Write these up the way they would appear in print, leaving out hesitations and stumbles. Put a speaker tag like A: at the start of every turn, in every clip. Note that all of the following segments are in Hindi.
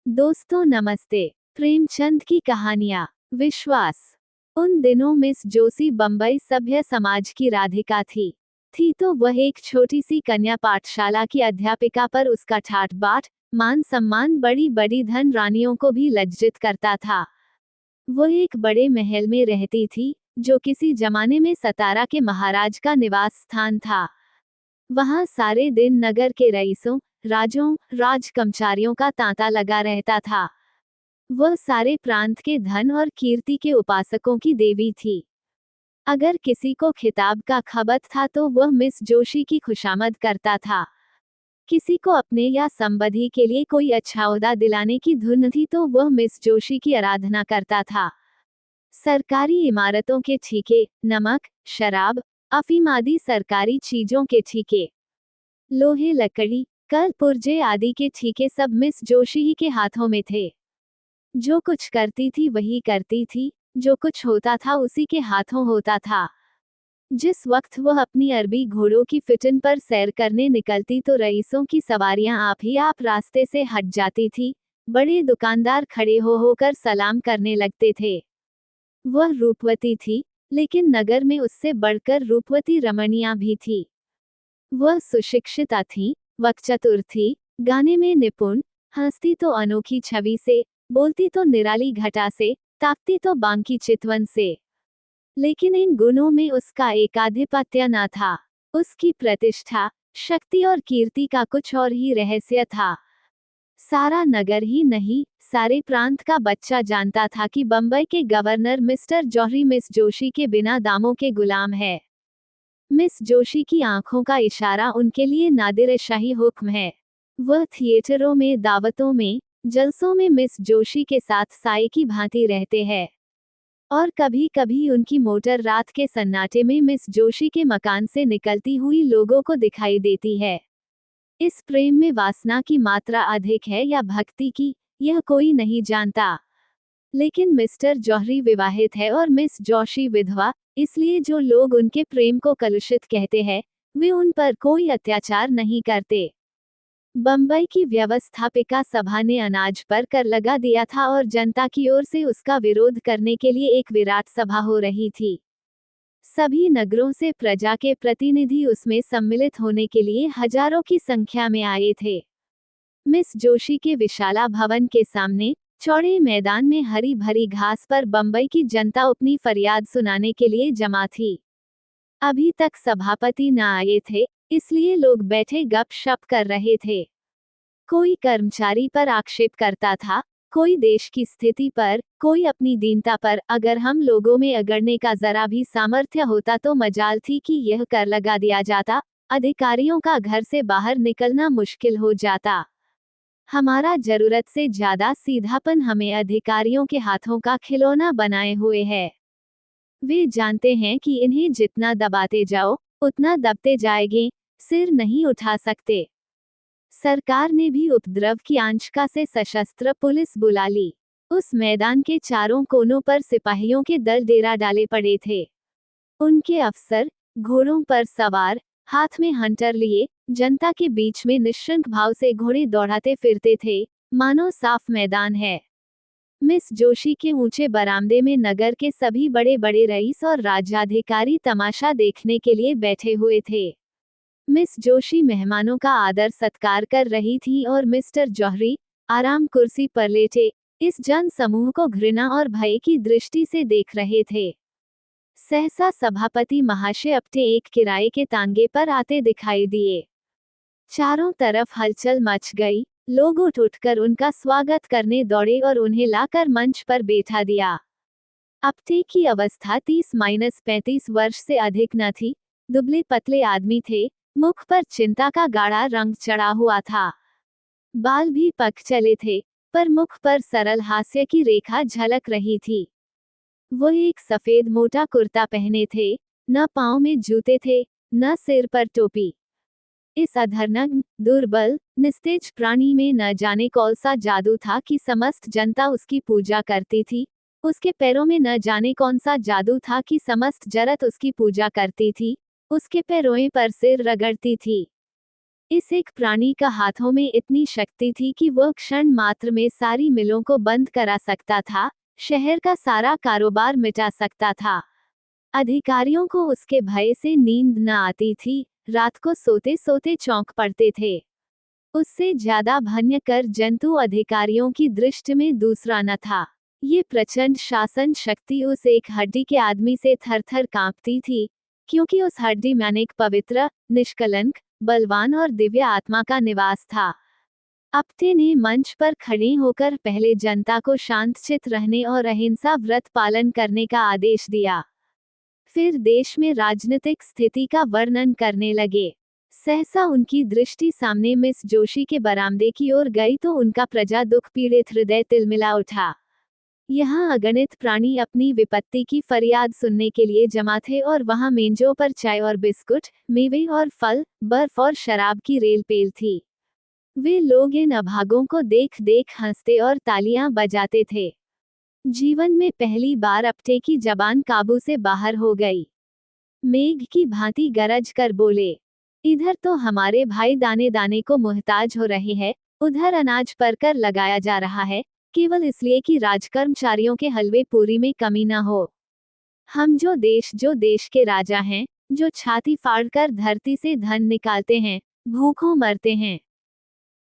A: दोस्तों नमस्ते। प्रेमचंद की कहानियाँ। विश्वास। उन दिनों मिस जोशी बम्बई सभ्य समाज की राधिका थी तो वह एक छोटी सी कन्या पाठशाला की अध्यापिका, पर उसका ठाट बाट, मान सम्मान बड़ी बड़ी धन रानियों को भी लज्जित करता था। वह एक बड़े महल में रहती थी, जो किसी जमाने में सतारा के महाराज का निवास स्थान था। वहां सारे दिन नगर के रईसों, राजों, राजकर्मचारियों का तांता लगा रहता था। वह सारे प्रांत के धन और कीर्ति के उपासकों की देवी थी। अगर किसी को खिताब का खबत था तो वह मिस जोशी की खुशामद करता था। किसी को अपने या संबंधी के लिए कोई अच्छा ओहदा दिलाने की धुन थी तो वह मिस जोशी की आराधना करता था। सरकारी इमारतों के ठीके, नमक, शराब, अफीम आदि सरकारी चीजों के ठीके, लोहे लकड़ी, कल पुर्जे आदि के ठीके सब मिस जोशी ही के हाथों में थे। जो कुछ करती थी वही करती थी, जो कुछ होता था उसी के हाथों होता था। जिस वक्त वह अपनी अरबी घोड़ों की फिटन पर सैर करने निकलती तो रईसों की सवारियां आप ही आप रास्ते से हट जाती थी। बड़े दुकानदार खड़े हो होकर सलाम करने लगते थे। वह रूपवती थी, लेकिन नगर में उससे बढ़कर रूपवती रमणियां भी थी। वह सुशिक्षिता थी, वक्चतुर थी, गाने में निपुण, हंसती तो अनोखी छवि से, बोलती तो निराली घटा से, ताकती तो बांकी चितवन से। लेकिन इन गुणों में उसका एकाधिपत्य न था। उसकी प्रतिष्ठा, शक्ति और कीर्ति का कुछ और ही रहस्य था। सारा नगर ही नहीं, सारे प्रांत का बच्चा जानता था कि बंबई के गवर्नर मिस्टर जौहरी मिस जोशी के बिना दामों के गुलाम है। मिस जोशी की आंखों का इशारा उनके लिए नादिर शाही हुक्म है। वह थिएटरों में, दावतों में, जलसों में मिस जोशी के साथ साए की भांति रहते हैं। और कभी कभी उनकी मोटर रात के सन्नाटे में मिस जोशी के मकान से निकलती हुई लोगों को दिखाई देती है। इस प्रेम में वासना की मात्रा अधिक है या भक्ति की, यह कोई नहीं जानता। लेकिन मिस्टर जौहरी विवाहित है और मिस जोशी विधवा, इसलिए जो लोग उनके प्रेम को कलुषित कहते हैं, वे उन पर कोई अत्याचार नहीं करते। बंबई की व्यवस्थापिका सभा ने अनाज पर कर लगा दिया था और जनता की ओर से उसका विरोध करने के लिए एक विराट सभा हो रही थी। सभी नगरों से प्रजा के प्रतिनिधि उसमें सम्मिलित होने के लिए हजारों की संख्या में आए थे। मिस जोशी के विशाला भवन के सामने चौड़े मैदान में हरी भरी घास पर बंबई की जनता अपनी फरियाद सुनाने के लिए जमा थी। अभी तक सभापति न आए थे, इसलिए लोग बैठे गपशप कर रहे थे। कोई कर्मचारी पर आक्षेप करता था, कोई देश की स्थिति पर, कोई अपनी दीनता पर। अगर हम लोगों में अगड़ने का जरा भी सामर्थ्य होता तो मजाल थी कि यह कर लगा दिया जाता, अधिकारियों का घर से बाहर निकलना मुश्किल हो जाता। हमारा जरूरत से ज्यादा सीधापन हमें अधिकारियों के हाथों का खिलौना बनाए हुए है। वे जानते हैं कि इन्हें जितना दबाते जाओ, उतना दबते जाएंगे, सिर नहीं उठा सकते। सरकार ने भी उपद्रव की आंचका से सशस्त्र पुलिस बुला ली। उस मैदान के चारों कोनों पर सिपाहियों के दल डेरा डाले पड़े थे। उनके अफसर, घोड़ों पर सवार, हाथ में हंटर लिए, जनता के बीच में निश्चिंत भाव से घोड़े दौड़ाते फिरते थे, मानो साफ मैदान है। मिस जोशी के ऊंचे बरामदे में नगर के सभी बड़े बड़े रईस और राज्याधिकारी तमाशा देखने के लिए बैठे हुए थे। मिस जोशी मेहमानों का आदर सत्कार कर रही थी और मिस्टर जौहरी, आराम कुर्सी पर लेटे, इस जन समूह को घृणा और भय की दृष्टि से देख रहे थे। सहसा सभापति महाशय अपने एक किराए के तांगे पर आते दिखाई दिए। चारों तरफ हलचल मच गई, लोग उठ उठकर उनका स्वागत करने दौड़े और उन्हें लाकर मंच पर बैठा दिया। अपटे की अवस्था 30-35 वर्ष से अधिक न थी, दुबले पतले आदमी थे, मुख पर चिंता का गाढ़ा रंग चढ़ा हुआ था। बाल भी पक चले थे, पर मुख पर सरल हास्य की रेखा झलक रही थी। वह एक सफेद मोटा कुर्ता पहने थे, न पांव में जूते थे, न सिर पर टोपी। इस अधरनग्न, दुर्बल, निस्तेज प्राणी में न जाने कौन सा जादू था कि समस्त जनता उसकी पूजा करती थी। उसके पैरों में न जाने कौन सा जादू था कि समस्त जरत उसकी पूजा करती थी, उसके पैरों पर सिर रगड़ती थी। इस एक प्राणी का हाथों में इतनी शक्ति थी कि वह क्षण मात्र में सारी मिलों को बंद करा सकता था, शहर का सारा कारोबार मिटा सकता था। अधिकारियों को उसके भय से नींद न आती थी, रात को सोते सोते चौंक पड़ते थे। उससे ज्यादा भयंकर जंतु अधिकारियों की दृष्टि में दूसरा न था। ये प्रचंड शासन शक्ति उस एक हड्डी के आदमी से थर-थर कांपती थी, क्योंकि उस हड्डी में एक पवित्र, निष्कलंक, बलवान और दिव्य आत्मा का निवास था। अप्टे ने मंच पर खड़े होकर पहले जनता को शांतचित्त रहने और अहिंसा व्रत पालन करने का आदेश दिया। फिर देश में राजनीतिक स्थिति का वर्णन करने लगे। सहसा उनकी दृष्टि सामने मिस जोशी के बरामदे की ओर गई तो उनका प्रजा दुख पीड़ित हृदय तिलमिला उठा। यहाँ अगणित प्राणी अपनी विपत्ति की फरियाद सुनने के लिए जमा थे और वहाँ मेजों पर चाय और बिस्कुट, मेवे और फल, बर्फ और शराब की रेल-पेल थी। वे लोग इन अभागों को देख देख हंसते और तालियां बजाते थे। जीवन में पहली बार अप्टे की जबान काबू से बाहर हो गई। मेघ की भांति गरज कर बोले, इधर तो हमारे भाई दाने दाने को मुहताज हो रहे हैं, उधर अनाज पर कर लगाया जा रहा है, केवल इसलिए कि राजकर्मचारियों के हलवे पूरी में कमी न हो। हम जो देश के राजा हैं, जो छाती फाड़कर धरती से धन निकालते हैं, भूखों मरते हैं।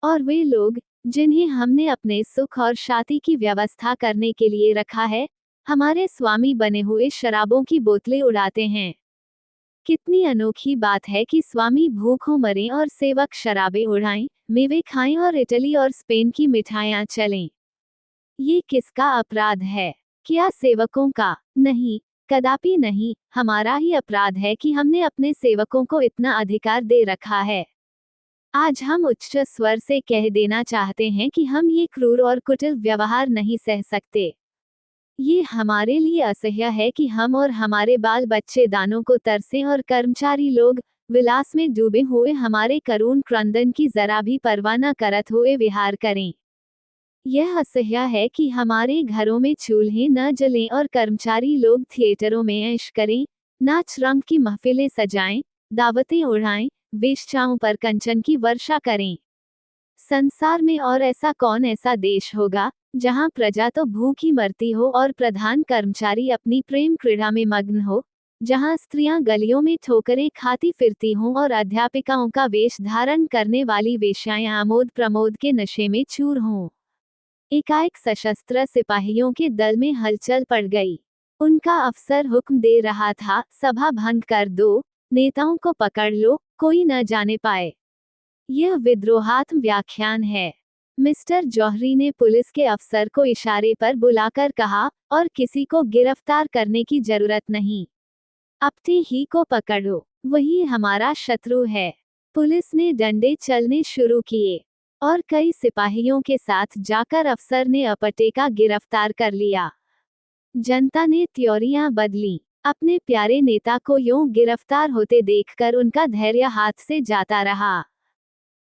A: और वे लोग, जिन्हें हमने अपने सुख और शांति की व्यवस्था करने के लिए रखा है, हमारे स्वामी बने हुए शराबों की बोतलें उड़ाते हैं। कितनी अनोखी बात है कि स्वामी भूखों मरें और सेवक शराबें उड़ाएं, मेवे खाएं और इटली और स्पेन की मिठाइयां चलें। ये किसका अपराध है? क्या सेवकों का? नहीं, कदापि नहीं। हमारा ही अपराध है कि हमने अपने सेवकों को इतना अधिकार दे रखा है। आज हम उच्च स्वर से कह देना चाहते हैं कि हम ये क्रूर और कुटिल व्यवहार नहीं सह सकते। ये हमारे लिए असह्य है कि हम और हमारे बाल बच्चे दानों को तरसें और कर्मचारी लोग, विलास में डूबे हुए हमारे करुण क्रंदन की जरा भी परवाह न करत हुए विहार करें। यह असह्य है कि हमारे घरों में चूल्हे न जलें और कर्मचारी लोग थिएटरों में ऐश करें, नाच रंग की महफिलें सजाएं, दावतें उड़ाएं, वेश्याओं पर कंचन की वर्षा करें। संसार में और ऐसा देश होगा, जहां प्रजा तो भूखी मरती हो और प्रधान कर्मचारी अपनी प्रेम क्रीड़ा में मग्न हो, जहां स्त्रियां गलियों में ठोकरें खाती फिरती हों और अध्यापिकाओं का वेश धारण करने वाली वेश्याएं आमोद प्रमोद के नशे में चूर हों। एकाएक सशस्त्र सिपाहियों के दल में हलचल पड़ गई। उनका अफसर हुक्म दे रहा था, सभा भंग कर दो, नेताओं को पकड़ लो, कोई न जाने पाए। यह विद्रोहात्मक व्याख्यान है। मिस्टर जौहरी ने पुलिस के अफसर को इशारे पर बुलाकर कहा, और किसी को गिरफ्तार करने की जरूरत नहीं। अपने ही को पकड़ो, वही हमारा शत्रु है। पुलिस ने डंडे चलने शुरू किए और कई सिपाहियों के साथ जाकर अफसर ने अपटे का गिरफ्तार कर लिया। जनता ने त्योरियां बदली। अपने प्यारे नेता को यूं गिरफ्तार होते देखकर उनका धैर्य हाथ से जाता रहा।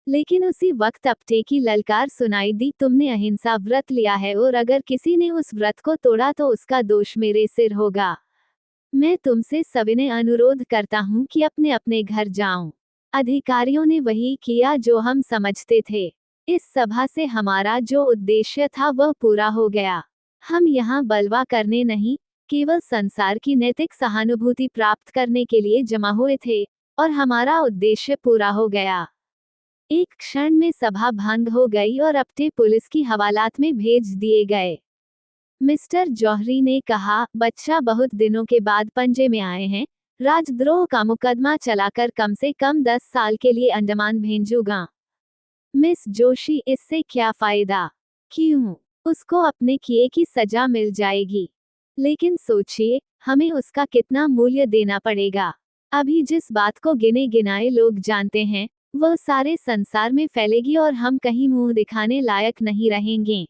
A: लेकिन उसी वक्त अपटे की ललकार सुनाई दी, तुमने अहिंसा व्रत लिया है और अगर किसी ने उस व्रत को तोड़ा तो उसका दोष मेरे सिर होगा। मैं तुमसे सविनय अनुरोध करता हूं कि अपने अपने घर जाओ। अधिकारियों ने वही किया जो हम समझते थे। इस सभा से हमारा जो उद्देश्य था वह पूरा हो गया। हम यहाँ बलवा करने नहीं, केवल संसार की नैतिक सहानुभूति प्राप्त करने के लिए जमा हुए थे, और हमारा उद्देश्य पूरा हो गया। एक क्षण में सभा भंग हो गई और अपटे पुलिस की हवालात में भेज दिए गए। मिस्टर जौहरी ने कहा, बच्चा बहुत दिनों के बाद पंजे में आए हैं, राजद्रोह का मुकदमा चलाकर कम से कम 10 साल के लिए अंडमान भेजूंगा। मिस जोशी, इससे क्या फायदा? क्यों? उसको अपने किए की सजा मिल जाएगी। लेकिन सोचिए, हमें उसका कितना मूल्य देना पड़ेगा। अभी जिस बात को गिने गिनाए लोग जानते हैं, वह सारे संसार में फैलेगी और हम कहीं मुंह दिखाने लायक नहीं रहेंगे।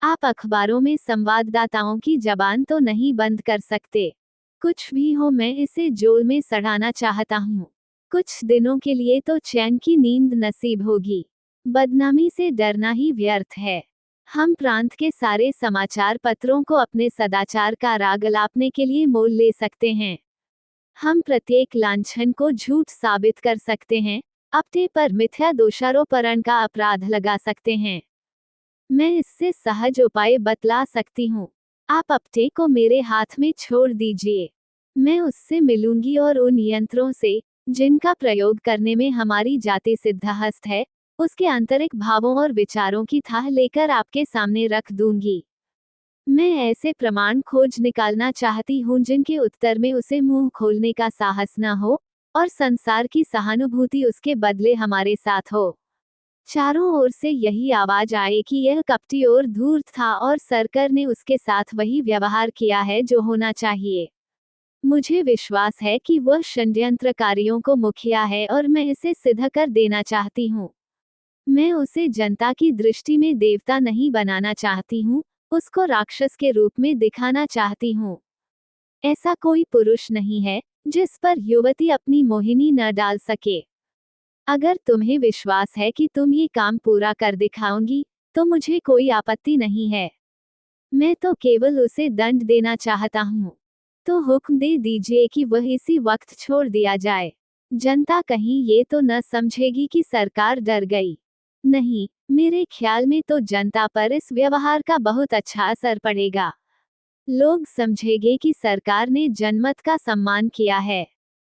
A: आप अखबारों में संवाददाताओं की जबान तो नहीं बंद कर सकते। कुछ भी हो, मैं इसे जेल में सड़ाना चाहता हूँ। कुछ दिनों के लिए तो चैन की नींद नसीब होगी। बदनामी से डरना ही व्यर्थ है। हम प्रांत के सारे समाचार पत्रों को अपने सदाचार का राग अलापने के लिए मोल ले सकते हैं। हम प्रत्येक लांछन को झूठ साबित कर सकते हैं, अपने पर मिथ्या दोषारोपण का अपराध लगा सकते हैं। मैं इससे सहज उपाय बतला सकती हूँ। आप अपटे को मेरे हाथ में छोड़ दीजिए। मैं उससे मिलूंगी और उन यंत्रों से, जिनका प्रयोग करने में हमारी जाति सिद्धहस्त है, उसके आंतरिक भावों और विचारों की थाह लेकर आपके सामने रख दूंगी। मैं ऐसे प्रमाण खोज निकालना चाहती हूँ जिनके उत्तर में उसे मुंह खोलने का साहस न हो, और संसार की सहानुभूति उसके बदले हमारे साथ हो। चारों ओर से यही आवाज आए कि यह कपटी और धूर्त था और सरकार ने उसके साथ वही व्यवहार किया है जो होना चाहिए। मुझे विश्वास है कि वह षड्यंत्रकारियों को मुखिया है और मैं इसे सिद्ध कर देना चाहती हूँ। मैं उसे जनता की दृष्टि में देवता नहीं बनाना चाहती हूँ, उसको राक्षस के रूप में दिखाना चाहती हूँ। ऐसा कोई पुरुष नहीं है जिस पर युवती अपनी मोहिनी न डाल सके। अगर तुम्हें विश्वास है कि तुम ये काम पूरा कर दिखाओगी, तो मुझे कोई आपत्ति नहीं है। मैं तो केवल उसे दंड देना चाहता हूँ। तो हुक्म दे दीजिए कि वह इसी वक्त छोड़ दिया जाए। जनता कहीं ये तो न समझेगी कि सरकार डर गई। नहीं, मेरे ख्याल में तो जनता पर इस व्यवहार का बहुत अच्छा असर पड़ेगा। लोग समझेंगे कि सरकार ने जनमत का सम्मान किया है।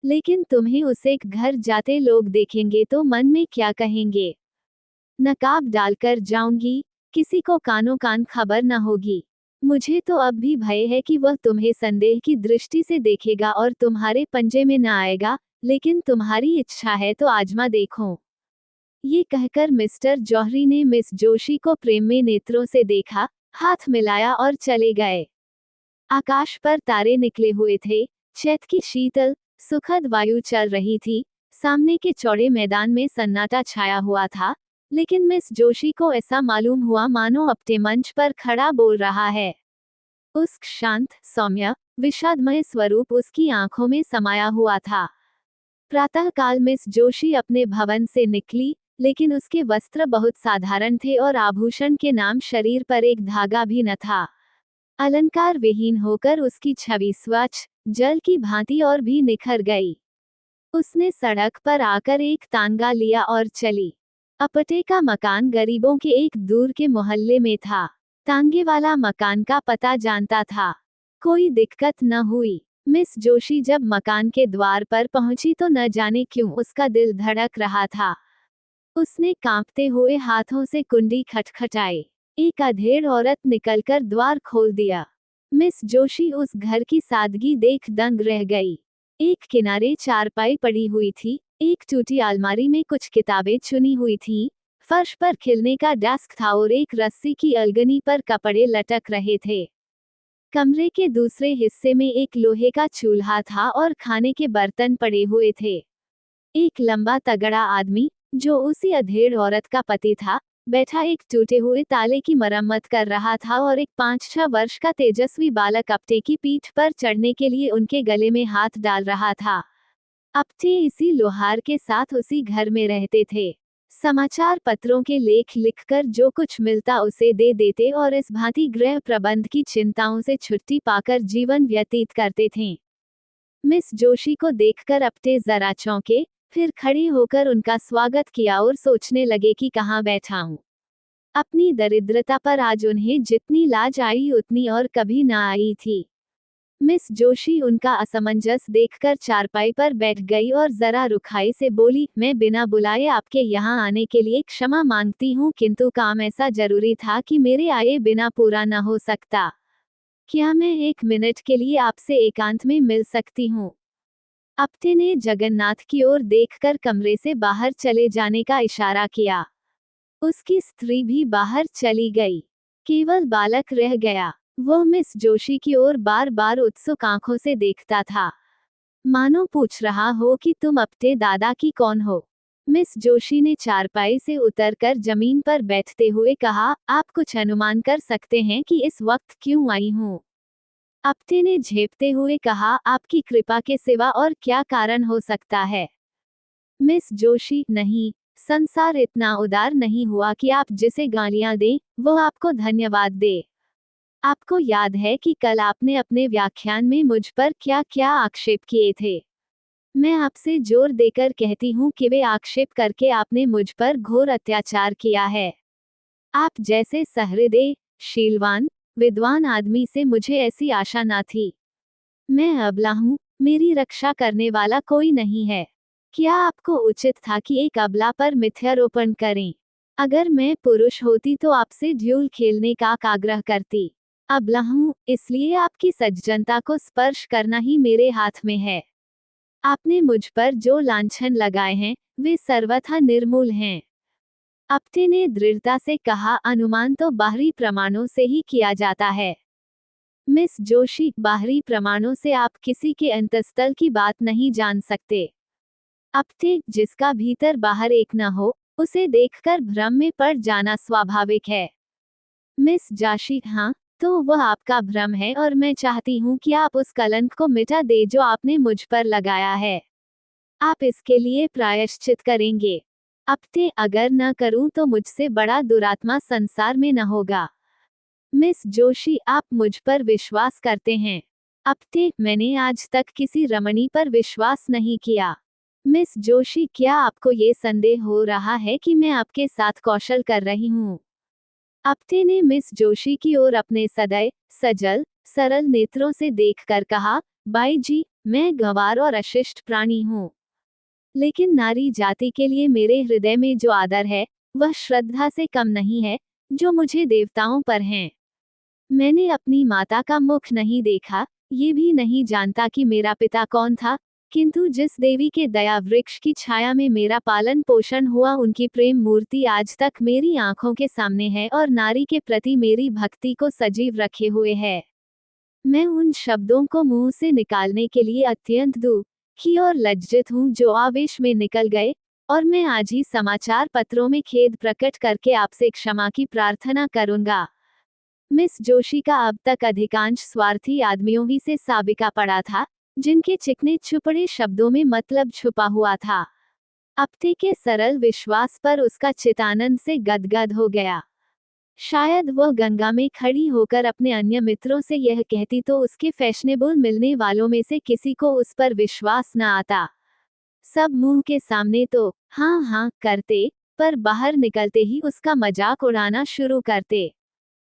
A: लेकिन तुम्हें उसे एक घर जाते लोग देखेंगे तो मन में क्या कहेंगे? नकाब डालकर जाऊंगी, किसी को कानों कान खबर न होगी। मुझे तो अब भी भय है कि वह तुम्हें संदेह की दृष्टि से देखेगा और तुम्हारे पंजे में न आएगा, लेकिन तुम्हारी इच्छा है तो आजमा देखो। ये कहकर मिस्टर जौहरी ने मिस जोशी को प्रेम में नेत्रों से देखा, हाथ मिलाया और चले गए। आकाश पर तारे निकले हुए थे, चैत की शीतल, सुखद वायु चल रही थी, सामने के चौड़े मैदान में सन्नाटा छाया हुआ था, लेकिन मिस जोशी को ऐसा मालूम हुआ मानो अपने मंच पर खड़ा बोल रहा है। उस शांत, सौम्य, विषादमय स्वरूप उसकी आंखों में समाया हुआ था। प्रातःकाल मिस जोशी अपने भवन से निकली, लेकिन उसके वस्त्र बहुत साधारण थे और आभूषण के नाम शरीर पर एक धागा भी न था। अलंकार विहीन होकर उसकी छवि स्वच्छ, जल की भांति और भी निखर गई। उसने सड़क पर आकर एक तांगा लिया और चली। अपटे का मकान गरीबों के एक दूर के मोहल्ले में था। तांगे वाला मकान का पता जानता था। कोई दिक्कत न हुई। मिस जोशी जब मकान के द्वार पर पहुंची तो न जाने क्यों उसका दिल धड़क रहा था। उसने कांपते हुए हाथों से कुंडी खटखटाई। एक अधेड़ औरत निकलकर द्वार खोल दिया। मिस जोशी उस घर की सादगी देख दंग रह गई। एक किनारे चारपाई पड़ी हुई थी, एक टूटी अलमारी में कुछ किताबें चुनी हुई थीं, फर्श पर खिलने का डेस्क था और एक रस्सी की अलगनी पर कपड़े लटक रहे थे। कमरे के दूसरे हिस्से में एक लोहे का चूल्हा था और खाने के बर्तन पड़े हुए थे। एक लंबा तगड़ा आदमी, जो उसी अधेड़ औरत का पति था, बैठा एक टूटे हुए ताले की मरम्मत कर रहा था और एक 5-6 वर्ष का तेजस्वी बालक अपटे की पीठ पर चढ़ने के लिए उनके गले में हाथ डाल रहा था। अपटे इसी लोहार के साथ उसी घर में रहते थे। समाचार पत्रों के लेख लिखकर जो कुछ मिलता उसे दे देते और इस भांति गृह प्रबंध की चिंताओं से छुट्टी पाकर जीवन व्यतीत करते थे। मिस जोशी को देखकर अपटे जरा चौंके, फिर खड़े होकर उनका स्वागत किया और सोचने लगे कि कहाँ बैठा हूँ। अपनी दरिद्रता पर आज उन्हें जितनी लाज आई उतनी और कभी न आई थी। मिस जोशी उनका असमंजस देखकर चारपाई पर बैठ गई और जरा रुखाई से बोली, मैं बिना बुलाए आपके यहाँ आने के लिए क्षमा मांगती हूँ, किंतु काम ऐसा जरूरी था कि मेरे आए बिना पूरा न हो सकता। क्या मैं 1 मिनट के लिए आपसे एकांत में मिल सकती हूँ? अपटे ने जगन्नाथ की ओर देखकर कमरे से बाहर चले जाने का इशारा किया। उसकी स्त्री भी बाहर चली गई। केवल बालक रह गया। वो मिस जोशी की ओर बार बार उत्सुक आंखों से देखता था, मानो पूछ रहा हो कि तुम अपटे दादा की कौन हो। मिस जोशी ने चारपाई से उतरकर जमीन पर बैठते हुए कहा, आप कुछ अनुमान कर सकते हैं कि इस वक्त क्यों आई हूँ? अपटे ने झेपते हुए कहा, आपकी कृपा के सिवा और क्या कारण हो सकता है? मिस जोशी, नहीं, संसार इतना उदार नहीं हुआ कि आप जिसे गालियां दें, वो आपको धन्यवाद दे। आपको याद है कि कल आपने अपने व्याख्यान में मुझ पर क्या क्या आक्षेप किए थे? मैं आपसे जोर देकर कहती हूँ कि वे आक्षेप करके आपने मुझ पर घोर अत्याचार किया है। आप जैसे सहृदय, शीलवान, विद्वान आदमी से मुझे ऐसी आशा न थी। मैं अबला हूँ, मेरी रक्षा करने वाला कोई नहीं है। क्या आपको उचित था कि एक अबला पर मिथ्यारोपण करें? अगर मैं पुरुष होती तो आपसे ड्यूल खेलने का आग्रह करती। अबला हूँ, इसलिए आपकी सज्जनता को स्पर्श करना ही मेरे हाथ में है। आपने मुझ पर जो लांछन लगाए हैं, वे सर्वथा निर्मूल हैं। अप्टे ने दृढ़ता से कहा, अनुमान तो बाहरी प्रमाणों से ही किया जाता है। मिस जोशी, बाहरी प्रमाणों से आप किसी के अंतस्तल की बात नहीं जान सकते। अप्टे, जिसका भीतर बाहर एक न हो, उसे देखकर भ्रम में पड़ जाना स्वाभाविक है। मिस जोशी, हाँ, तो वह आपका भ्रम है और मैं चाहती हूँ कि आप उस कलंक को मिटा दे जो आपने मुझ पर लगाया है। आप इसके लिए प्रायश्चित करेंगे। अप्टे, अगर न करूं तो मुझसे बड़ा दुरात्मा संसार में न होगा। मिस जोशी, आप मुझ पर विश्वास करते हैं। अप्टे, मैंने आज तक किसी रमणी पर विश्वास नहीं किया। मिस जोशी, क्या आपको ये संदेह हो रहा है कि मैं आपके साथ कौशल कर रही हूँ? अप्टे ने मिस जोशी की ओर अपने सदैव सजल सरल नेत्रों से देखकर कहा, बाई जी, मैं गंवार और अशिष्ट प्राणी हूँ, लेकिन नारी जाति के लिए मेरे हृदय में जो आदर है, वह श्रद्धा से कम नहीं है, जो मुझे देवताओं पर है। मैंने अपनी माता का मुख नहीं देखा, ये भी नहीं जानता कि मेरा पिता कौन था, किंतु जिस देवी के दया वृक्ष की छाया में मेरा पालन पोषण हुआ, उनकी प्रेम मूर्ति आज तक मेरी आंखों के सामने है और नारी के प्रति मेरी भक्ति को सजीव रखे हुए है। मैं उन शब्दों को मुंह से निकालने के लिए अत्यंत दुखी और लज्जित हूँ जो आवेश में निकल गए, और मैं आज ही समाचार पत्रों में खेद प्रकट करके आपसे क्षमा की प्रार्थना करूंगा। मिस जोशी का अब तक अधिकांश स्वार्थी आदमियों ही से साबिका पड़ा था, जिनके चिकने चुपड़े शब्दों में मतलब छुपा हुआ था। अप्टे के सरल विश्वास पर उसका चितानंद से गदगद हो गया। शायद वह गंगा में खड़ी होकर अपने अन्य मित्रों से यह कहती तो उसके फैशनेबल मिलने वालों में से किसी को उस पर विश्वास न आता। सब मुंह के सामने तो हाँ हाँ करते, पर बाहर निकलते ही उसका मजाक उड़ाना शुरू करते।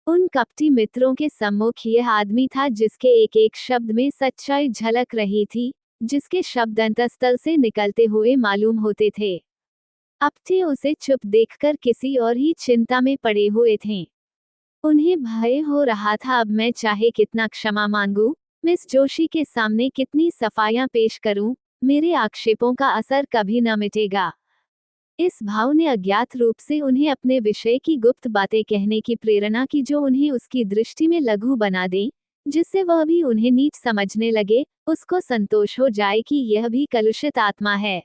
A: उन कपटी मित्रों के सम्मुख यह आदमी था जिसके एक एक शब्द में सच्चाई झलक रही थी, जिसके शब्द अंतस्तल से निकलते हुए मालूम होते थे। अप्टे उसे चुप देखकर किसी और ही चिंता में पड़े हुए थे। उन्हें भय हो रहा था, अब मैं चाहे कितना क्षमा मांगू, मिस जोशी के सामने कितनी सफाइयां पेश करूं, मेरे आक्षेपों का असर कभी न मिटेगा। इस भाव ने अज्ञात रूप से उन्हें अपने विषय की गुप्त बातें कहने की प्रेरणा की, जो उन्हें उसकी दृष्टि में लघु बना दे, जिससे वह भी उन्हें नीच समझने लगे, उसको संतोष हो जाए कि यह भी कलुषित आत्मा है।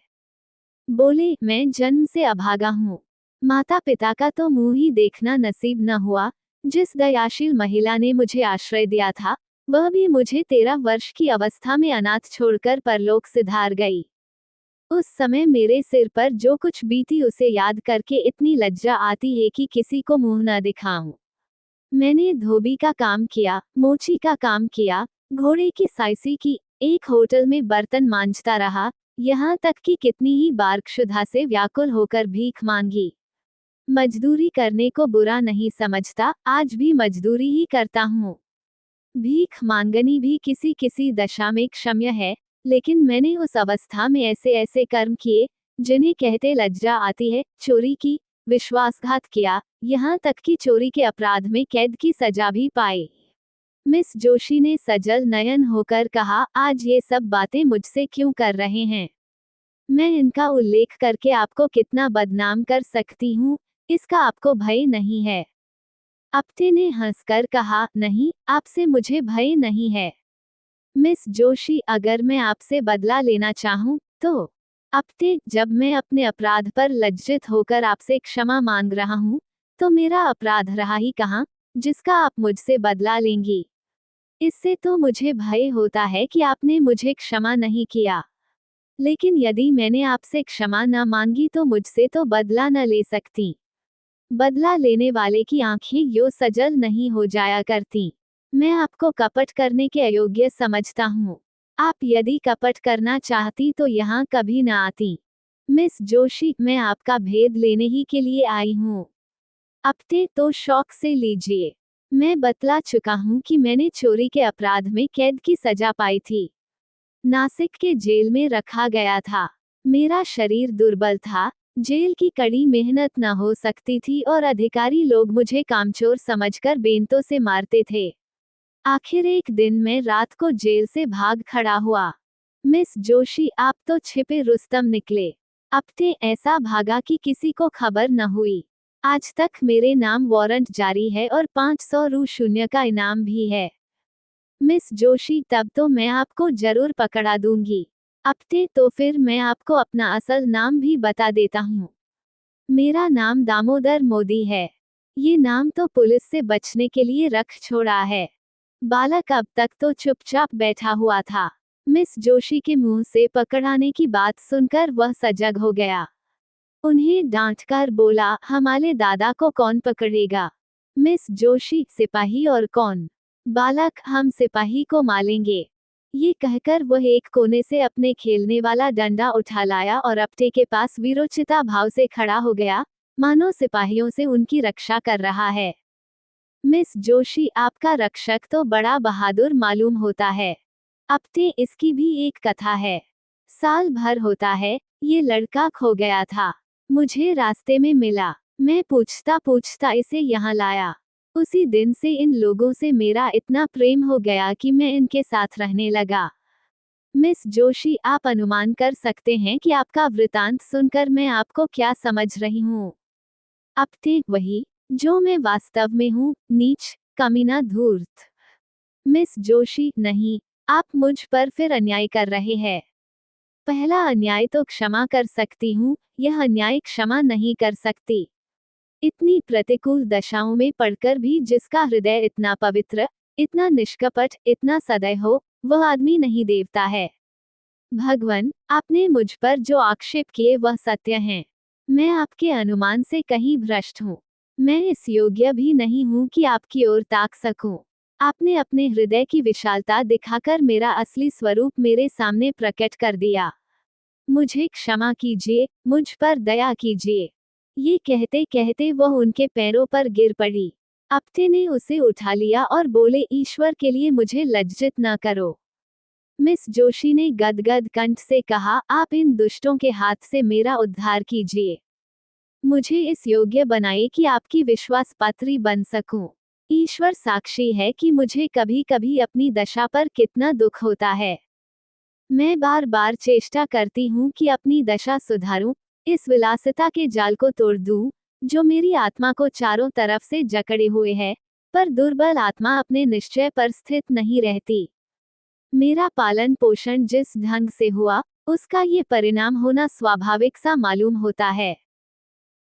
A: बोले, मैं जन्म से अभागा हूँ। माता पिता का तो मुंह ही देखना नसीब न हुआ। जिस दयाशील महिला ने मुझे आश्रय दिया था, वह भी मुझे 13 वर्ष की अवस्था में अनाथ छोड़कर परलोक सिधार गई। उस समय मेरे सिर पर जो कुछ बीती उसे याद करके इतनी लज्जा आती है कि किसी को मुंह न दिखाऊं। मैंने धोबी का काम किया, मोची का काम किया, घोड़े की साइसी की, एक होटल में बर्तन मांजता रहा, यहाँ तक कि कितनी ही बार क्षुधा से व्याकुल होकर भीख मांगी। मजदूरी करने को बुरा नहीं समझता, आज भी मजदूरी ही करता हूँ। भीख मांगनी भी किसी किसी दशा में क्षम्य है, लेकिन मैंने उस अवस्था में ऐसे ऐसे कर्म किए, जिन्हें कहते लज्जा आती है। चोरी की, विश्वासघात किया, यहाँ तक कि चोरी के अपराध में कैद की सजा भी पाई। मिस जोशी ने सजल नयन होकर कहा, आज ये सब बातें मुझसे क्यों कर रहे हैं? मैं इनका उल्लेख करके आपको कितना बदनाम कर सकती हूँ, इसका आपको भय नहीं है? अप्टे ने हंसकर कहा, नहीं, आपसे मुझे भय नहीं है। मिस जोशी, अगर मैं आपसे बदला लेना चाहूँ, तो? अप्टे, जब मैं अपने अपराध पर लज्जित होकर आपसे क्षमा मांग रहा हूँ, तो मेरा अपराध रहा ही कहाँ, जिसका आप मुझसे बदला लेंगी? इससे तो मुझे भय होता है कि आपने मुझे क्षमा नहीं किया। लेकिन यदि मैंने आपसे क्षमा न मांगी तो मुझसे तो बदला न ले सकती। बदला लेने वाले की आंखें यो सजल नहीं हो जाया करती। मैं आपको कपट करने के अयोग्य समझता हूँ। आप यदि कपट करना चाहती तो यहाँ कभी न आती। मिस जोशी, मैं आपका भेद लेने ही के लिए आई हूँ। अपने तो शौक से लीजिए। मैं बतला चुका हूँ कि मैंने चोरी के अपराध में कैद की सजा पाई थी। नासिक के जेल में रखा गया था। मेरा शरीर दुर्बल था, जेल की कड़ी मेहनत न हो सकती थी और अधिकारी लोग मुझे कामचोर समझकर बेंतों से मारते थे। आखिर एक दिन मैं रात को जेल से भाग खड़ा हुआ। मिस जोशी, आप तो छिपे रुस्तम निकले। अपने ऐसा भागा कि किसी को खबर न हुई। आज तक मेरे नाम वारंट जारी है और 500 रू शून्य का इनाम भी है। मिस जोशी, तब तो मैं आपको जरूर पकड़ा दूंगी। अपने तो फिर मैं आपको अपना असल नाम भी बता देता हूँ। मेरा नाम दामोदर मोदी है। ये नाम तो पुलिस से बचने के लिए रख छोड़ा है। बालक अब तक तो चुपचाप बैठा हुआ था। मिस जोशी के मुंह से पकड़ाने की बात सुनकर वह सजग हो गया। उन्हें डांटकर बोला, हमारे दादा को कौन पकड़ेगा? मिस जोशी, सिपाही और कौन? बालक, हम सिपाही को मारेंगे। ये कहकर वह एक कोने से अपने खेलने वाला डंडा उठा लाया और अपने के पास वीरोचिता भाव से खड़ा हो गया, मानो सिपाहियों से उनकी रक्षा कर रहा है। मिस जोशी, आपका रक्षक तो बड़ा बहादुर मालूम होता है। अपने इसकी भी एक कथा है। साल भर होता है, ये लड़का खो गया था। मुझे रास्ते में मिला। मैं पूछता पूछता इसे यहाँ लाया। उसी दिन से इन लोगों से मेरा इतना प्रेम हो गया कि मैं इनके साथ रहने लगा। मिस जोशी, आप अनुमान कर सकते हैं कि आपका वृतांत सुनकर मैं आपको क्या समझ रही हूँ। अपने वही, जो मैं वास्तव में हूँ, नीच, कमीना, धूर्त। मिस जोशी, नहीं, आप मुझ पर फिर अन्याय कर रहे हैं। पहला अन्याय तो क्षमा कर सकती हूँ, यह अन्याय क्षमा नहीं कर सकती। इतनी प्रतिकूल दशाओं में पड़कर भी जिसका हृदय इतना पवित्र, इतना निष्कपट, इतना सदैव हो, वह आदमी नहीं देवता है। भगवान, आपने मुझ पर जो आक्षेप किए वह सत्य हैं। मैं आपके अनुमान से कहीं भ्रष्ट हूँ। मैं इस योग्य भी नहीं हूँ कि आपकी ओर ताक सकूं। आपने अपने हृदय की विशालता दिखाकर मेरा असली स्वरूप मेरे सामने प्रकट कर दिया। मुझे क्षमा कीजिए, मुझ पर दया कीजिए। ये कहते कहते वह उनके पैरों पर गिर पड़ी। अपने ने उसे उठा लिया और बोले, ईश्वर के लिए मुझे लज्जित न करो। मिस जोशी ने गदगद कंठ से कहा, आप इन दुष्टों के हाथ से मेरा उद्धार कीजिए। मुझे इस योग्य बनाइए कि आपकी विश्वास पात्री बन सकूं। ईश्वर साक्षी है कि मुझे कभी कभी अपनी दशा पर कितना दुख होता है। मैं बार बार चेष्टा करती हूँ कि अपनी दशा सुधारूं, इस विलासिता के जाल को तोड़ दूं, जो मेरी आत्मा को चारों तरफ से जकड़े हुए है, पर दुर्बल आत्मा अपने निश्चय पर स्थित नहीं रहती। मेरा पालन पोषण जिस ढंग से हुआ, उसका ये परिणाम होना स्वाभाविक सा मालूम होता है।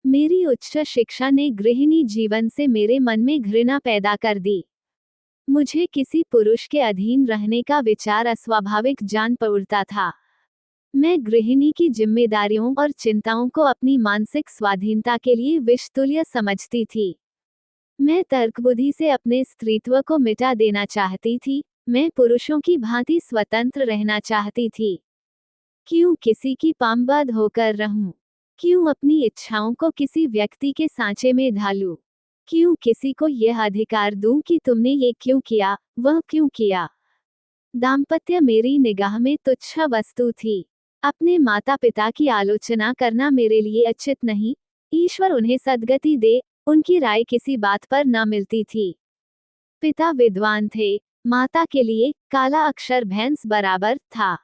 A: मेरी उच्च शिक्षा ने गृहिणी जीवन से मेरे मन में घृणा पैदा कर दी। मुझे किसी पुरुष के अधीन रहने का विचार अस्वाभाविक जान पड़ता था। मैं गृहिणी की जिम्मेदारियों और चिंताओं को अपनी मानसिक स्वाधीनता के लिए विषतुल्य समझती थी। मैं तर्कबुद्धि से अपने स्त्रीत्व को मिटा देना चाहती थी। मैं पुरुषों की भांति स्वतंत्र रहना चाहती थी। क्यों किसी की पामबाद होकर रहूं? क्यों अपनी इच्छाओं को किसी व्यक्ति के सांचे में ढालूं? क्यों किसी को यह अधिकार दूं कि तुमने ये क्यों किया, वह क्यों किया? दाम्पत्य मेरी निगाह में तुच्छ वस्तु थी। अपने माता पिता की आलोचना करना मेरे लिए उचित नहीं। ईश्वर उन्हें सद्गति दे, उनकी राय किसी बात पर न मिलती थी। पिता विद्वान थे, माता के लिए काला अक्षर भैंस बराबर था।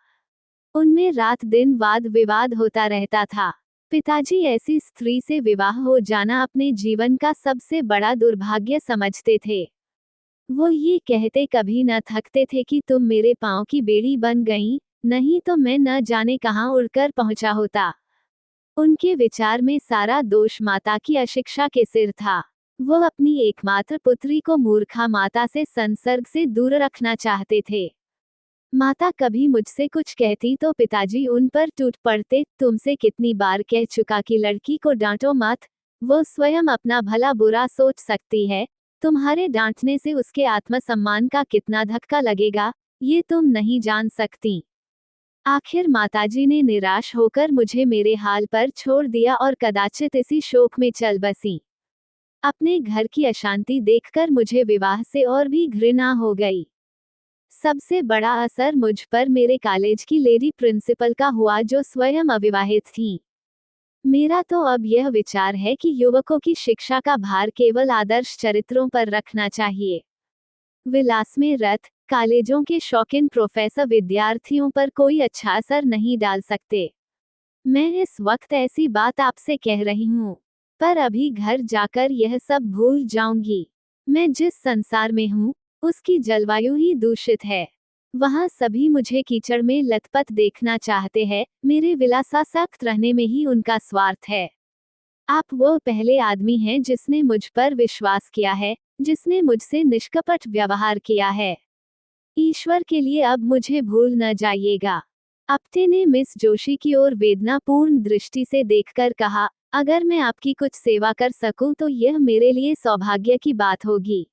A: उनमें रात दिन वाद विवाद होता रहता था। पिताजी ऐसी स्त्री से विवाह हो जाना अपने जीवन का सबसे बड़ा दुर्भाग्य समझते थे। वो ये कहते कभी न थकते थे कि तुम मेरे पांव की बेड़ी बन गई, नहीं तो मैं न जाने कहां उड़कर पहुंचा होता। उनके विचार में सारा दोष माता की अशिक्षा के सिर था। वो अपनी एकमात्र पुत्री को मूर्खा माता से संसर्ग से दूर रखना चाहते थे। माता कभी मुझसे कुछ कहती तो पिताजी उन पर टूट पड़ते। तुमसे कितनी बार कह चुका कि लड़की को डांटो मत, वो स्वयं अपना भला बुरा सोच सकती है। तुम्हारे डांटने से उसके आत्मसम्मान का कितना धक्का लगेगा, ये तुम नहीं जान सकती। आखिर माताजी ने निराश होकर मुझे मेरे हाल पर छोड़ दिया और कदाचित इसी शोक में चल बसी। अपने घर की अशांति देखकर मुझे विवाह से और भी घृणा हो गई। सबसे बड़ा असर मुझ पर मेरे कॉलेज की लेडी प्रिंसिपल का हुआ, जो स्वयं अविवाहित थीं। मेरा तो अब यह विचार है कि युवकों की शिक्षा का भार केवल आदर्श चरित्रों पर रखना चाहिए। विलास में रत कॉलेजों के शौकीन प्रोफेसर विद्यार्थियों पर कोई अच्छा असर नहीं डाल सकते। मैं इस वक्त ऐसी बात आपसे कह रही हूँ, पर अभी घर जाकर यह सब भूल जाऊंगी। मैं जिस संसार में हूँ, उसकी जलवायु ही दूषित है। वहाँ सभी मुझे कीचड़ में लथपथ देखना चाहते हैं। मेरे विलासासक्त रहने में ही उनका स्वार्थ है। आप वो पहले आदमी हैं जिसने मुझ पर विश्वास किया है, जिसने मुझसे निष्कपट व्यवहार किया है। ईश्वर के लिए अब मुझे भूल न जाइएगा। अप्टे ने मिस जोशी की ओर वेदनापूर्ण दृष्टि से देखकर कहा, अगर मैं आपकी कुछ सेवा कर सकूं तो यह मेरे लिए सौभाग्य की बात होगी।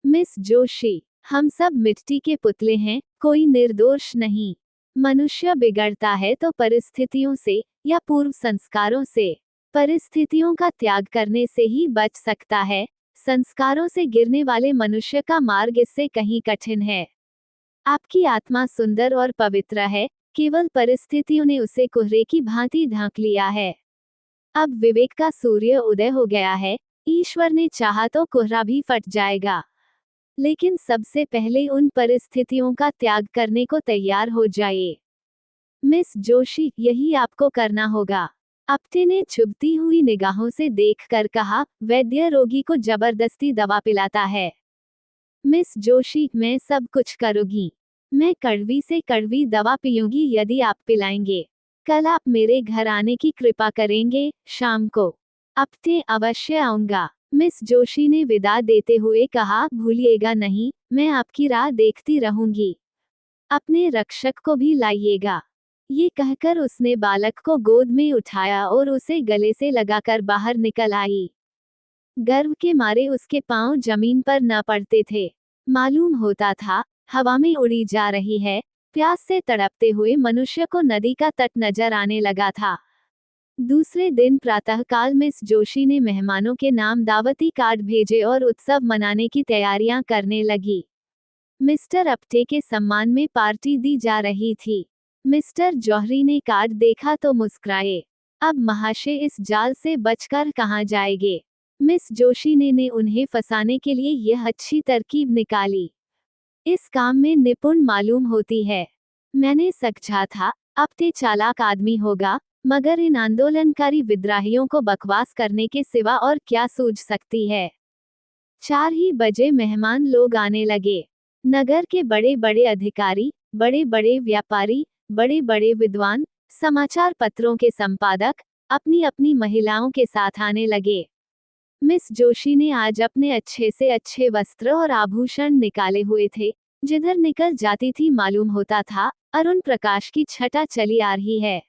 A: मिस जोशी, हम सब मिट्टी के पुतले हैं, कोई निर्दोष नहीं। मनुष्य बिगड़ता है तो परिस्थितियों से या पूर्व संस्कारों से। परिस्थितियों का त्याग करने से ही बच सकता है। संस्कारों से गिरने वाले मनुष्य का मार्ग इससे कहीं कठिन है। आपकी आत्मा सुंदर और पवित्र है, केवल परिस्थितियों ने उसे कोहरे की भांति ढांक लिया है। अब विवेक का सूर्य उदय हो गया है, ईश्वर ने चाहा तो कोहरा भी फट जाएगा। लेकिन सबसे पहले उन परिस्थितियों का त्याग करने को तैयार हो जाइए। मिस जोशी, यही आपको करना होगा। अप्टे ने चुभती हुई निगाहों से देखकर कहा, वैद्य रोगी को जबरदस्ती दवा पिलाता है। मिस जोशी, मैं सब कुछ करूंगी। मैं कड़वी से कड़वी दवा पीऊंगी यदि आप पिलाएंगे। कल आप मेरे घर आने की कृपा करेंगे, शाम को। अप्टे, अवश्य आऊंगा। मिस जोशी ने विदा देते हुए कहा, भूलिएगा नहीं, मैं आपकी राह देखती रहूंगी। अपने रक्षक को भी लाइएगा। ये कहकर उसने बालक को गोद में उठाया और उसे गले से लगाकर बाहर निकल आई। गर्व के मारे उसके पांव जमीन पर न पड़ते थे। मालूम होता था, हवा में उड़ी जा रही है। प्यास से तड़पते हुए मनुष्य को नदी का तट नजर आने लगा था। दूसरे दिन प्रातःकाल मिस जोशी ने मेहमानों के नाम दावती कार्ड भेजे और उत्सव मनाने की तैयारियां करने लगी। मिस्टर अप्टे के सम्मान में पार्टी दी जा रही थी। मिस्टर जौहरी ने कार्ड देखा तो मुस्कुराए। अब महाशय इस जाल से बचकर कहाँ जाएंगे। मिस जोशी ने उन्हें फंसाने के लिए यह अच्छी तरकीब निकाली। इस काम में निपुण मालूम होती है। मैंने समझा था, अप्टे चालाक आदमी होगा, मगर इन आंदोलनकारी विद्रोहियों को बकवास करने के सिवा और क्या सूझ सकती है। 4 ही बजे मेहमान लोग आने लगे। नगर के बड़े बड़े अधिकारी, बड़े बड़े व्यापारी, बड़े बड़े विद्वान, समाचार पत्रों के संपादक अपनी अपनी महिलाओं के साथ आने लगे। मिस जोशी ने आज अपने अच्छे से अच्छे वस्त्र और आभूषण निकाले हुए थे। जिधर निकल जाती थी मालूम होता था, अरुण प्रकाश की छटा चली आ रही है।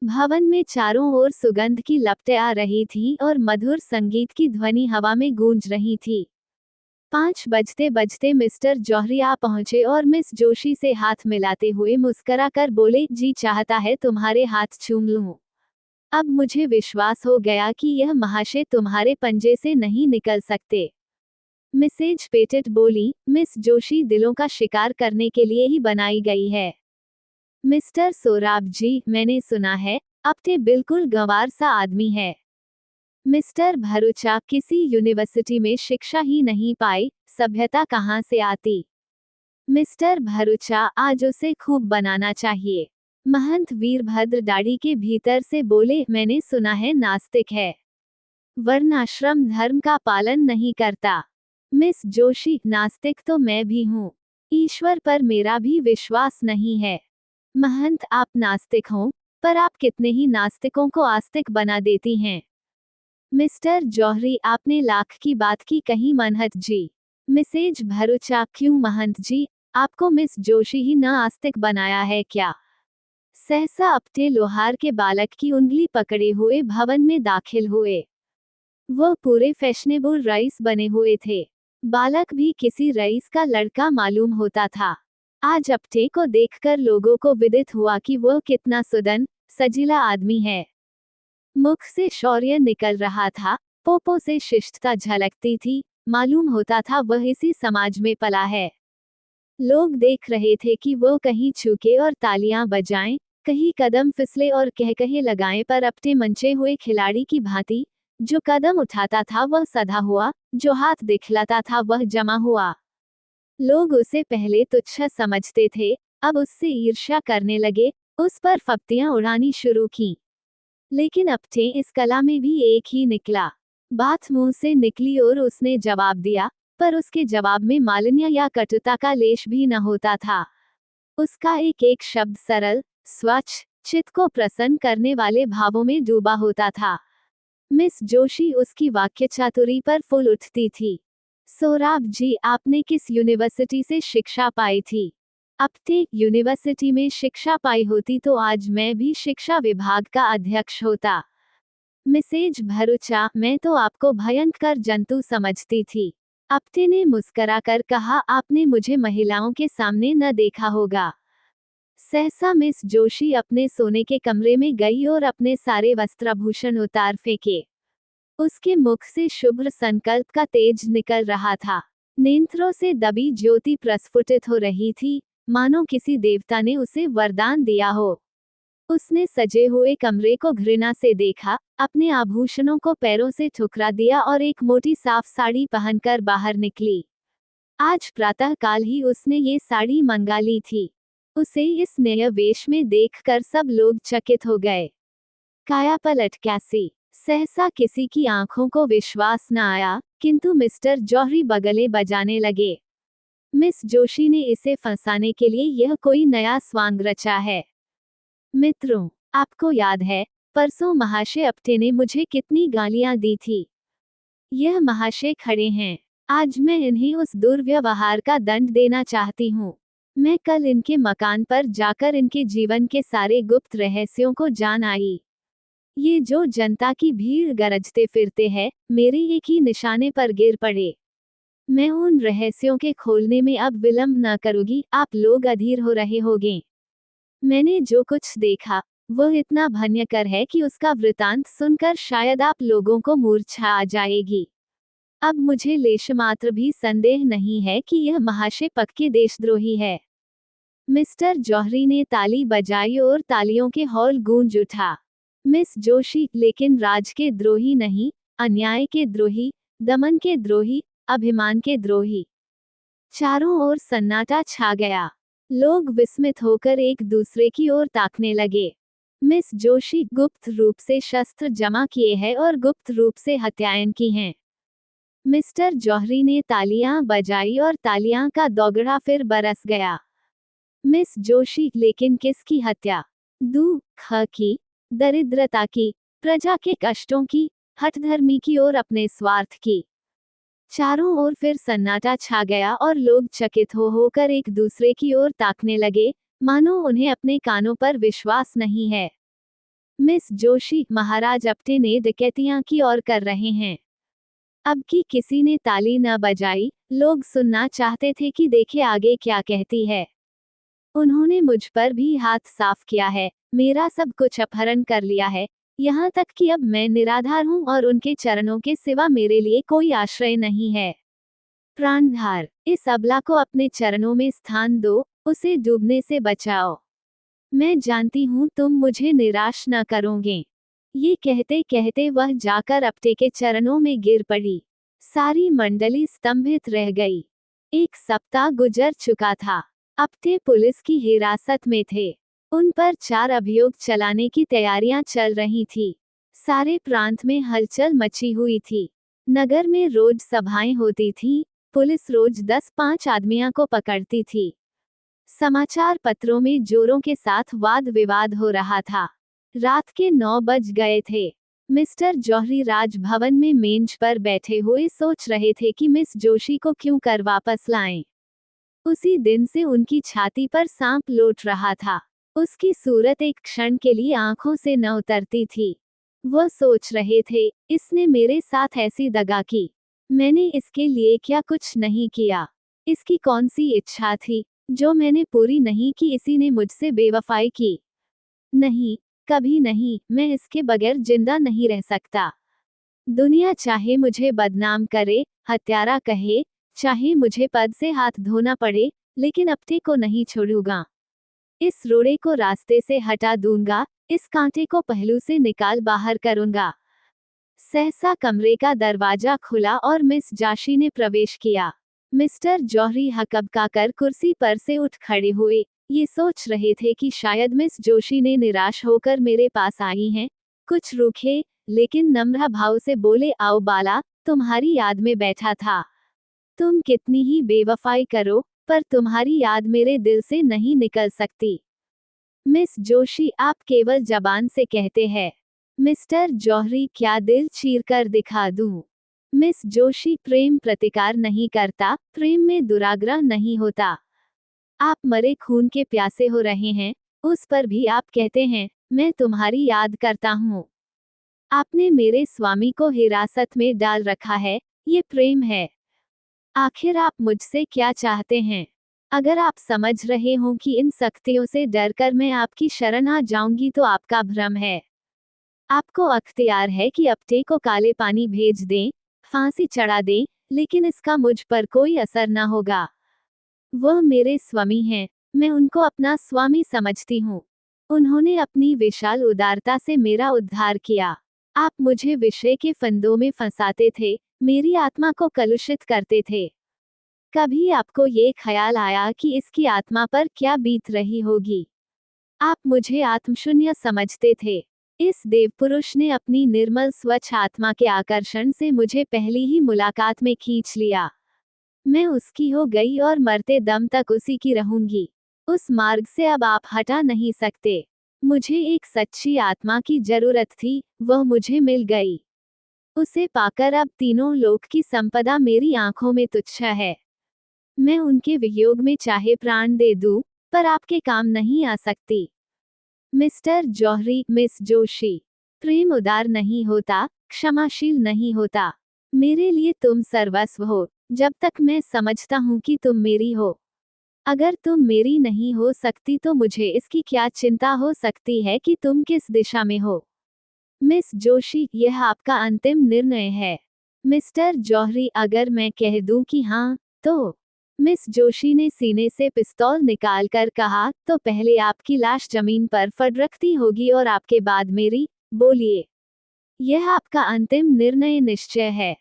A: भवन में चारों ओर सुगंध की लपटें आ रही थीं और मधुर संगीत की ध्वनि हवा में गूंज रही थी। 5 बजते बजते मिस्टर जौहरी आ पहुंचे और मिस जोशी से हाथ मिलाते हुए मुस्कुराकर बोले, जी चाहता है तुम्हारे हाथ चूम लूं। अब मुझे विश्वास हो गया कि यह महाशय तुम्हारे पंजे से नहीं निकल सकते। मिसेज पेटेट बोली, मिस जोशी दिलों का शिकार करने के लिए ही बनाई गई है। मिस्टर सोराब जी, मैंने सुना है, अप्टे बिल्कुल गंवार सा आदमी है। मिस्टर भरूचा किसी यूनिवर्सिटी में शिक्षा ही नहीं पाई, सभ्यता कहाँ से आती। मिस्टर भरूचा, आज उसे खूब बनाना चाहिए। महंत वीरभद्र दाढ़ी के भीतर से बोले, मैंने सुना है नास्तिक है, वर्णाश्रम धर्म का पालन नहीं करता। मिस जोशी, नास्तिक तो मैं भी हूँ। ईश्वर पर मेरा भी विश्वास नहीं है। महंत, आप नास्तिक हों, पर आप कितने ही नास्तिकों को आस्तिक बना देती हैं। मिस्टर जौहरी, आपने लाख की बात की कही महंत जी। मिसेज भरूचा, क्यों महंत जी, आपको मिस जोशी ही न आस्तिक बनाया है क्या। सहसा अप्टे लोहार के बालक की उंगली पकड़े हुए भवन में दाखिल हुए। वह पूरे फैशनेबल रईस बने हुए थे। बालक भी किसी रईस का लड़का मालूम होता था। आज अपटे को देखकर लोगों को विदित हुआ कि वह कितना सुदन, सजीला आदमी है। मुख से शौर्य निकल रहा था, पोपो से शिष्टता झलकती थी, मालूम होता था वह इसी समाज में पला है। लोग देख रहे थे कि वो कहीं छूके और तालियां बजाएं, कहीं कदम फिसले और कहकहे लगाएं, पर अपने मंचे हुए खिलाड़ी की भांति जो कदम उठाता था वह सधा हुआ, जो हाथ दिखलाता था वह जमा हुआ। लोग उसे पहले तुच्छ समझते थे, अब उससे ईर्ष्या करने लगे, उस पर फप्तियां उड़ानी शुरू की। लेकिन अपटे इस कला में भी एक ही निकला। बात मुंह से निकली और उसने जवाब दिया, पर उसके जवाब में मालिन्य या कटुता का लेश भी न होता था। उसका एक एक शब्द सरल, स्वच्छ, चित्त को प्रसन्न करने वाले भावों में डूबा होता था। मिस जोशी उसकी वाक्य चातुरी पर फूल उठती थी। सोराब जी, आपने किस यूनिवर्सिटी से शिक्षा पाई थी? अपटे यूनिवर्सिटी में शिक्षा पाई होती तो आज मैं भी शिक्षा विभाग का अध्यक्ष होता। मिसेज भरूचा, मैं तो आपको भयंकर जंतु समझती थी। अपटे ने मुस्कराकर कहा, आपने मुझे महिलाओं के सामने न देखा होगा। सहसा मिस जोशी अपने सोने के कमरे में गई और अपने सारे वस्त्राभूषण उतार फेंके। उसके मुख से शुभ्र संकल्प का तेज निकल रहा था। नेत्रों से दबी ज्योति प्रस्फुटित हो रही थी, मानो किसी देवता ने उसे वरदान दिया हो। उसने सजे हुए कमरे को घृणा से देखा, अपने आभूषणों को पैरों से ठुकरा दिया और एक मोटी साफ साड़ी पहनकर बाहर निकली। आज प्रातःकाल ही उसने ये साड़ी मंगा ली थी। उसे इस नए वेश में देखकर सब लोग चकित हो गए। कायापलट कैसी! सहसा किसी की आंखों को विश्वास न आया, किंतु मिस्टर जौहरी बगले बजाने लगे। मिस जोशी ने इसे फंसाने के लिए यह कोई नया स्वांग रचा है। मित्रों, आपको याद है, परसों महाशय अपटे ने मुझे कितनी गालियां दी थी। यह महाशय खड़े हैं। आज मैं इन्हें उस दुर्व्यवहार का दंड देना चाहती हूँ। मैं कल इनके मकान पर जाकर इनके जीवन के सारे गुप्त रहस्यों को जान आई। ये जो जनता की भीड़ गरजते फिरते हैं, मेरे एक ही निशाने पर गिर पड़े। मैं उन रहस्यों के खोलने में अब विलंब न करूंगी, आप लोग अधीर हो रहे होंगे। मैंने जो कुछ देखा, वह इतना भयंकर है कि उसका वृतांत सुनकर शायद आप लोगों को मूर्छा आ जाएगी। अब मुझे लेशमात्र भी संदेह नहीं है कि यह महाशय पक्के देशद्रोही है। मिस्टर जौहरी ने ताली बजाई और तालियों के हौल गूंज उठा। मिस जोशी, लेकिन राज के द्रोही नहीं, अन्याय के द्रोही, दमन के द्रोही, अभिमान के द्रोही। चारों ओर सन्नाटा छा गया। लोग विस्मित होकर एक दूसरे की ओर ताकने लगे। मिस जोशी गुप्त रूप से शस्त्र जमा किए हैं और गुप्त रूप से हत्याएं की हैं। मिस्टर जौहरी ने तालियां बजाई और तालियां का दौगड़ा फिर बरस गया। मिस जोशी, लेकिन किसकी हत्या? दुख की, दरिद्रता की, प्रजा के कष्टों की, हठधर्मी की और अपने स्वार्थ की। चारों ओर फिर सन्नाटा छा गया और लोग चकित होकर एक दूसरे की ओर ताकने लगे, मानो उन्हें अपने कानों पर विश्वास नहीं है। मिस जोशी, महाराज अपटे ने डकैतियां की और कर रहे हैं। अब की किसी ने ताली न बजाई, लोग सुनना चाहते थे कि देखे आगे क्या कहती है। उन्होंने मुझ पर भी हाथ साफ किया है, मेरा सब कुछ अपहरण कर लिया है, यहाँ तक कि अब मैं निराधार हूँ और उनके चरणों के सिवा मेरे लिए कोई आश्रय नहीं है। प्राणधार, इस अबला को अपने चरणों में स्थान दो, उसे डूबने से बचाओ। मैं जानती हूँ तुम मुझे निराश न करोगे। ये कहते कहते वह जाकर अपटे के चरणों में गिर पड़ी। सारी मंडली स्तंभित रह गई। एक सप्ताह गुजर चुका था। अपटे पुलिस की हिरासत में थे। उन पर 4 अभियोग चलाने की तैयारियां चल रही थी। सारे प्रांत में हलचल मची हुई थी। नगर में रोज सभाएं होती थीं, पुलिस रोज 10-5 आदमियों को पकड़ती थी। समाचार पत्रों में जोरों के साथ वाद विवाद हो रहा था। रात के 9 बज गए थे। मिस्टर जौहरी राजभवन में मेज पर बैठे हुए सोच रहे थे कि मिस जोशी को क्यों कर वापस लाएं। उसी दिन से उनकी छाती पर सांप लौट रहा था। उसकी सूरत एक क्षण के लिए आंखों से न उतरती थी। वह सोच रहे थे, इसने मेरे साथ ऐसी दगा की, मैंने इसके लिए क्या कुछ नहीं किया। इसकी कौन सी इच्छा थी, जो मैंने पूरी नहीं की इसी ने मुझसे बेवफाई की। नहीं, कभी नहीं, मैं इसके बगैर जिंदा नहीं रह सकता। दुनिया चाहे मुझे बदनाम करे, हत्यारा कहे, चाहे मुझे पद से हाथ धोना पड़े, लेकिन अपने को नहीं छोड़ूंगा। इस रोड़े को रास्ते से हटा दूंगा, इस कांटे को पहलू से निकाल बाहर करूंगा। सहसा कमरे का दरवाजा खुला और मिस जाशी ने प्रवेश किया। मिस्टर जौहरी हकबकाकर कुर्सी पर से उठ खड़े हुए। ये सोच रहे थे कि शायद मिस जोशी ने निराश होकर मेरे पास आई हैं। कुछ रूखे लेकिन नम्र भाव से बोले, आओ बाला, तुम्हारी याद में बैठा था। तुम कितनी ही बेवफाई करो, पर तुम्हारी याद मेरे दिल से नहीं निकल सकती। मिस जोशी, आप केवल जबान से कहते हैं। मिस्टर जौहरी, क्या दिल चीर कर दिखा दूं? मिस जोशी, प्रेम प्रतिकार नहीं करता, प्रेम में दुराग्रह नहीं होता। आप मरे खून के प्यासे हो रहे हैं, उस पर भी आप कहते हैं, मैं तुम्हारी याद करता हूँ। आपने मेरे स्वामी को हिरासत में डाल रखा है, ये प्रेम है। आखिर आप मुझसे क्या चाहते हैं? अगर आप समझ रहे हो कि इन सख्तियों से डरकर मैं आपकी शरण आ जाऊंगी तो आपका भ्रम है। आपको अख्तियार है कि अपने को काले पानी भेज दें, फांसी चढ़ा दें, लेकिन इसका मुझ पर कोई असर न होगा। वह मेरे स्वामी हैं, मैं उनको अपना स्वामी समझती हूँ। उन्होंने अपनी विशाल उदारता से मेरा उद्धार किया। आप मुझे विषय के फंदों में फंसाते थे, मेरी आत्मा को कलुषित करते थे। कभी आपको ये ख्याल आया कि इसकी आत्मा पर क्या बीत रही होगी? आप मुझे आत्मशून्य समझते थे। इस देवपुरुष ने अपनी निर्मल स्वच्छ आत्मा के आकर्षण से मुझे पहली ही मुलाकात में खींच लिया। मैं उसकी हो गई और मरते दम तक उसी की रहूंगी। उस मार्ग से अब आप हटा नहीं सकते। मुझे एक सच्ची आत्मा की जरूरत थी, वह मुझे मिल गई। उसे पाकर अब तीनों लोक की संपदा मेरी आंखों में तुच्छ है। मैं उनके वियोग में चाहे प्राण दे दूं, पर आपके काम नहीं आ सकती। मिस्टर जौहरी, मिस जोशी, प्रेम उदार नहीं होता, क्षमाशील नहीं होता। मेरे लिए तुम सर्वस्व हो, जब तक मैं समझता हूँ कि तुम मेरी हो। अगर तुम मेरी नहीं हो सकती तो मुझे इसकी क्या चिंता हो सकती है कि तुम किस दिशा में हो? मिस जोशी, यह आपका अंतिम निर्णय है। मिस्टर जौहरी, अगर मैं कह दूं कि हाँ, तो? मिस जोशी ने सीने से पिस्तौल निकालकर कहा, तो पहले आपकी लाश जमीन पर फड़कती होगी और आपके बाद मेरी। बोलिए। यह आपका अंतिम निर्णय निश्चय है।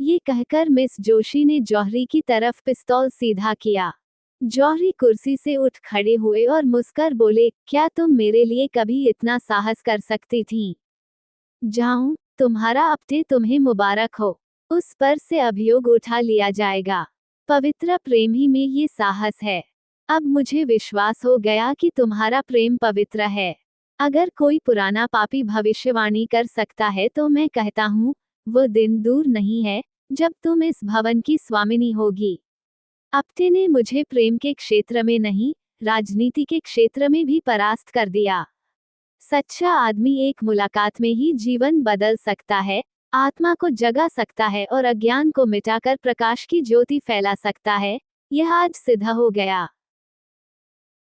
A: ये कहकर मिस जोशी ने जौहरी की तरफ पिस्तौल सीधा किया। जौहरी कुर्सी से उठ खड़े हुए और मुस्कर बोले, क्या तुम मेरे लिए कभी इतना साहस कर सकती थीं? जाऊं, तुम्हारा अपने तुम्हें मुबारक हो। उस पर से अभियोग उठा लिया जाएगा। पवित्र प्रेम ही में ये साहस है। अब मुझे विश्वास हो गया कि तुम्हारा प्रेम पवित्र है। अगर कोई पुराना पापी भविष्यवाणी कर सकता है तो मैं कहता हूँ, वो दिन दूर नहीं है, जब तुम इस भवन की स्वामिनी होगी। अपने ने मुझे प्रेम के क्षेत्र में नहीं, राजनीति के क्षेत्र में भी परास्त कर दिया। सच्चा आदमी एक मुलाकात में ही जीवन बदल सकता है, आत्मा को जगा सकता है और अज्ञान को मिटाकर प्रकाश की ज्योति फैला सकता है। यह आज सिद्ध हो गया।